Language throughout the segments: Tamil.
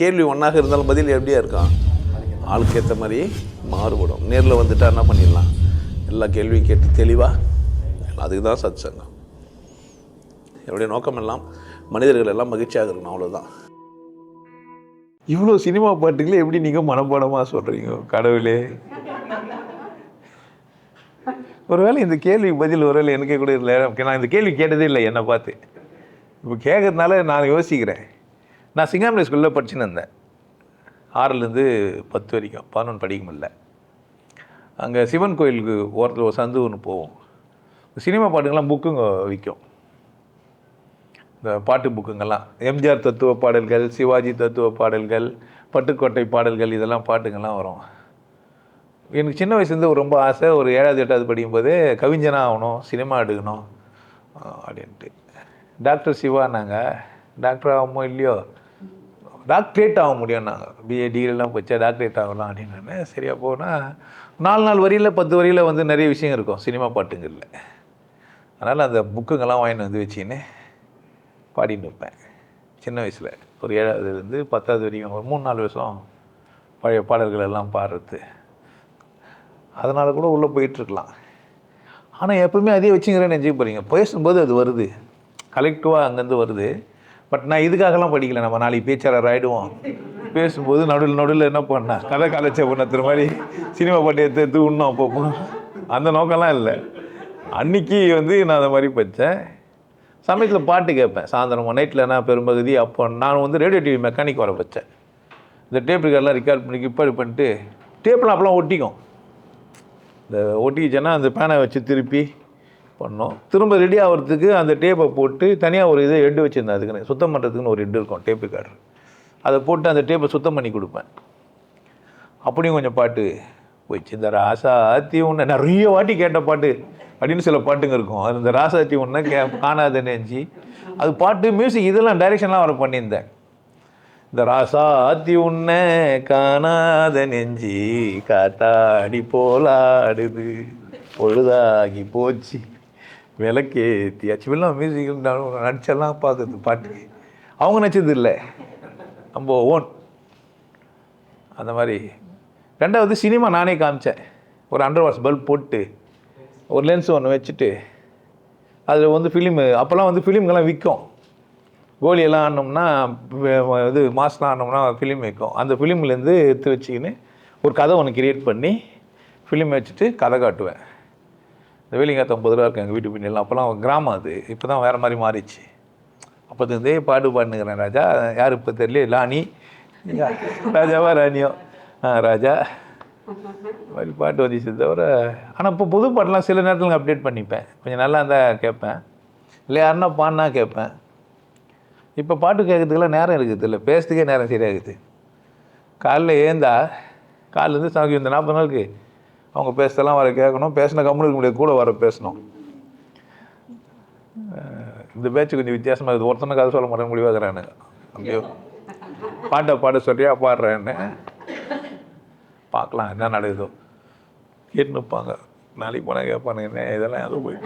கேள்வி ஒன்றாக இருந்தாலும் பதில் எப்படியா இருக்கான், ஆளுக்கு ஏற்ற மாதிரி மாறுபடும். நேரில் வந்துட்டால் என்ன பண்ணிடலாம், எல்லா கேள்வியும் கேட்டு தெளிவாக. அதுக்கு தான் சத் சங்கம். என்னுடைய நோக்கம் எல்லாம் மனிதர்கள் எல்லாம் மகிழ்ச்சியாக இருக்கணும், அவ்வளோதான். இவ்வளோ சினிமா பாட்டுகளே எப்படி நீங்கள் மனப்பாடமாக சொல்கிறீங்க கடவுளே? ஒருவேளை இந்த கேள்வி பதில் ஒருவேளை எனக்கே கூட இல்லை. நான் இந்த கேள்வி கேட்டதே இல்லை என்னை பார்த்து. இப்போ கேட்கறதுனால நான் யோசிக்கிறேன். நான் சிங்காமணி ஸ்கூலில் படிச்சுன்னு இருந்தேன், 6லேருந்து 10 வரைக்கும். 11 படிக்க முடியல. அங்கே சிவன் கோயிலுக்கு ஓரத்தில் ஒரு சந்து ஒன்று போவோம். சினிமா பாட்டுங்கள்லாம் புக்குங்க விற்கும். இந்த பாட்டு புக்குங்கள்லாம் எம்ஜிஆர் தத்துவ பாடல்கள், சிவாஜி தத்துவ பாடல்கள், பட்டுக்கோட்டை பாடல்கள், இதெல்லாம் பாட்டுங்கள்லாம் வரும். எனக்கு சின்ன வயசுலேருந்து ரொம்ப ஆசை. ஒரு 7வது 8வது படிக்கும்போது கவிஞனாக ஆகணும், சினிமா எடுக்கணும் அப்படின்ட்டு. டாக்டர் சிவா நாங்கள் டாக்டர் ஆகுமோ இல்லையோ, டாக்டரேட் ஆக முடியும். நாங்கள் பிஏ டிகிரிலாம் போச்சா டாக்டரேட் ஆகலாம் அப்படின்னு. சரியாக போனால் 4 வரியில் 10 வரியில் வந்து நிறைய விஷயம் இருக்கும் சினிமா பாட்டுங்களில். அதனால் அந்த புக்குங்கெல்லாம் வாங்கிட்டு வந்து வச்சுன்னு பாடின்னு இருப்பேன் சின்ன வயசில். ஒரு 7வதுலேருந்து 10வது வரைக்கும் ஒரு 3-4 வருஷம் பழைய பாடல்கள் எல்லாம் பாடுறது. அதனால் கூட உள்ளே போயிட்டுருக்கலாம். ஆனால் எப்போவுமே அதே வச்சுங்கிறேன்னு நினச்சி போகிறீங்க. பேசும்போது அது வருது, கலெக்டிவாக அங்கேருந்து வருது. பட் நான் இதுக்காகலாம் படிக்கலை. நம்ம நாளைக்கு பேச்சாளர் ஆகிடுவோம். பேசும்போது நடுவில் என்ன பண்ணேன், கதை காலச்ச பண்ணத்துற மாதிரி சினிமா பாட்டு எடுத்து இன்னும் அப்போ அந்த நோக்கம்லாம் இல்லை. அன்றைக்கி வந்து நான் அந்த மாதிரி படித்தேன். சமயத்தில் பாட்டு கேட்பேன் சாயந்தரம் நைட்டில். நான் பெரும்பகுதி அப்போ நான் வந்து ரேடியோ டிவி மெக்கானிக் வர வச்சேன். இந்த டேப் ரெக்கார்டெலாம் ரெக்கார்ட் பண்ணி கிப்பாடு பண்ணிட்டு டேப்லாம் அப்போலாம் ஒட்டிக்கும். இந்த ஒட்டிக்கிச்சேன்னா அந்த பேனை வச்சு திருப்பி பண்ணோம். திரும்ப ரெடி ஆகிறதுக்கு அந்த டேப்பை போட்டு தனியாக ஒரு இதை ஹெட்டு வச்சுருந்தேன். அதுக்குன்னு சுத்தம் பண்ணுறதுக்குன்னு ஒரு ஹெட்டு இருக்கும், டேப் ரெக்கார்டர். அதை போட்டு அந்த டேப்பை சுத்தம் பண்ணி கொடுப்பேன். அப்படியும் கொஞ்சம் பாட்டு போயிடுச்சு. இந்த ராசாத்தி ஒன்று நிறைய வாட்டி கேட்ட பாட்டு அப்படின்னு சில பாட்டுங்க இருக்கும். அது இந்த ராசாத்தி ஒன்று காணாத நெஞ்சி, அது பாட்டு மியூசிக் இதெல்லாம் டைரெக்ஷன்லாம் வர பண்ணியிருந்தேன். இந்த ராசாத்தி உன்னை காணாத நெஞ்சி காத்தாடி போலாடுது பொழுதாகி போச்சு விளக்கேத்தி அச்சுவெல்லாம் மியூசிக் நடிச்செல்லாம் பார்க்குறது பாட்டுக்கு. அவங்க நடிச்சது இல்லை, நம்ம ஓன். அந்த மாதிரி 2வது சினிமா நானே காமிச்சேன். ஒரு 100 வாட்ஸ் பல்ப் போட்டு ஒரு லென்ஸ் ஒன்று வச்சுட்டு அதில் வந்து ஃபிலிமு, அப்போல்லாம் வந்து ஃபிலிம்கெல்லாம் விற்கும். கோலியெல்லாம் ஆனோம்னா இது மாஸ்லாம் ஆனோம்னா ஃபிலிம் வைக்கும். அந்த ஃபிலிம்லேருந்து எடுத்து வச்சுக்கின்னு ஒரு கதை ஒன்று கிரியேட் பண்ணி ஃபிலிம் வச்சுட்டு கதை காட்டுவேன். இந்த வேலிங்காத்த 50 ரூபா இருக்குது எங்கள் வீட்டு பின்னெல்லாம். அப்போல்லாம் கிராமம் அது, இப்போ தான் வேறு மாதிரி மாறிச்சு. அப்போதுலேருந்தே பாடுனுக்கிறேன். ராஜா யார் இப்போ தெரியல, லானி ராஜாவா ராணியோ ராஜா மாதிரி பாட்டு வந்துச்சு தவிர. ஆனால் இப்போ புது பாட்டெலாம் சில நேரத்தில் அப்டேட் பண்ணிப்பேன். கொஞ்சம் நல்லா இருந்தால் கேட்பேன், இல்லை யாருன்னா பாடினா கேட்பேன். இப்போ பாட்டு கேட்குறதுக்கெல்லாம் நேரம் இருக்குது இல்லை, பேசுறதுக்கே நேரம் சரியாகுது. காலைல ஏந்தா காலிலேருந்து சாமி இந்த 40 நாளுக்கு அவங்க பேசுறதெல்லாம் வர கேட்கணும். பேசின கம்முனுக்கு முடியாது, கூட வர பேசணும். இந்த பேச்சு கொஞ்சம் வித்தியாசமாக இருக்குது. ஒருத்தனை கதை சொல்ல மாட்டேன் முடிவாகிறானு. அப்படியோ பாட சொல்றியா பாடுறேன்னு பார்க்கலாம் என்ன நடக்குதோ. கேட்டு நிற்பாங்க, நாளைக்கு போனால் கேட்பானுங்க என்ன இதெல்லாம் எதுவும் போய்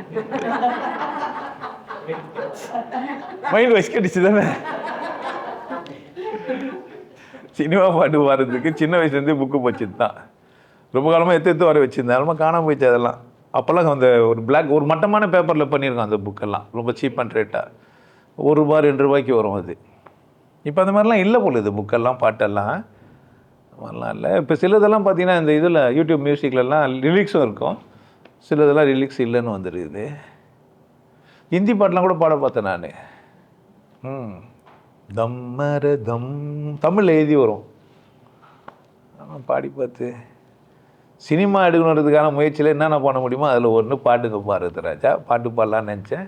மைண்ட் வாய்ஸ் கட்டிச்சு தானே. சினிமா பாட்டு வர்றதுக்கு சின்ன வயசுலேருந்தே புக்கு வச்சுட்டு தான் ரொம்ப காலமாக எடுத்து வர வச்சுருந்தேன். அதெல்லாம் காணாமல் போயிடுச்சு. அதெல்லாம் அப்போல்லாம் அந்த ஒரு மட்டமான பேப்பரில் பண்ணியிருக்கோம் அந்த புக்கெல்லாம், ரொம்ப சீப் அண்ட் ரேட்டாக. ₹1 ₹2 வரும் அது. இப்போ அந்த மாதிரிலாம் இல்லை போல இது புக்கெல்லாம் பாட்டெல்லாம் மாதிரிலாம் இல்லை. இப்போ சிலதெல்லாம் பார்த்தீங்கன்னா இந்த இதில் யூடியூப் மியூசிக்லலாம் லிரிக்ஸும் இருக்கும், சிலதெல்லாம் லிரிக்ஸ் இல்லைன்னு வந்துருக்குது. ஹிந்தி பாட்டெலாம் கூட பாட பார்த்தேன் நான். தம்மர தம் தமிழில் எழுதி வரும், ஆனால் பாடி பார்த்து சினிமா எடுக்கணுன்றதுக்கான முயற்சியில் என்னென்ன பண்ண முடியுமோ அதில் ஒன்று பாட்டுங்க பாடுறது ராஜா. பாட்டு பாடலான்னு நினச்சேன்.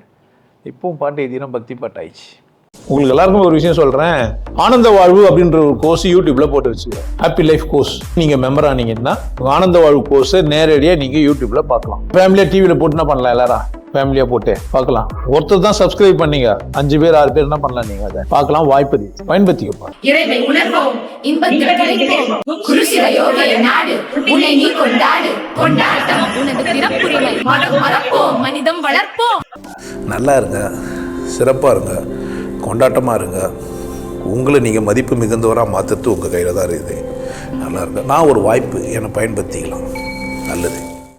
இப்போவும் பாட்டு எழுதினா பக்தி பாட்டு ஆயிடுச்சு. உங்களுக்கு எல்லாருக்கும் ஒரு விஷயம் சொல்கிறேன், ஆனந்த வாழ்வு அப்படின்ற ஒரு கோர்ஸ் யூடியூப்பில் போட்டு வச்சுருக்கேன். Happy life course. நீங்கள் மெம்பர் ஆனீங்கன்னா ஆனந்த வாழ்வு கோர்ஸை நேரடியாக நீங்கள் யூடியூப்பில் பார்க்கலாம். ஃபேமிலியாக டிவியில் போட்டு என்ன பண்ணலாம், எல்லாரும் ஃபேமிலியாக போட்டு பார்க்கலாம். ஒருத்தர் தான் சப்ஸ்கிரைப் பண்ணீங்க, 5 பேர் 6 பேர் என்ன பண்ணலாம், நீங்கள் அதை பார்க்கலாம். வாய்ப்பு பயன்படுத்திக்கப்பா. நல்லா இருங்க, சிறப்பாக இருங்க, கொண்டாட்டமாக இருங்க. உங்களை நீங்கள் மதிப்பு மிகுந்தவராக மாற்றுறது உங்கள் கையில் தான் இருக்குது. நல்லா இருக்கு. நான் ஒரு வாய்ப்பு என்னை பயன்படுத்திக்கலாம். நல்லது.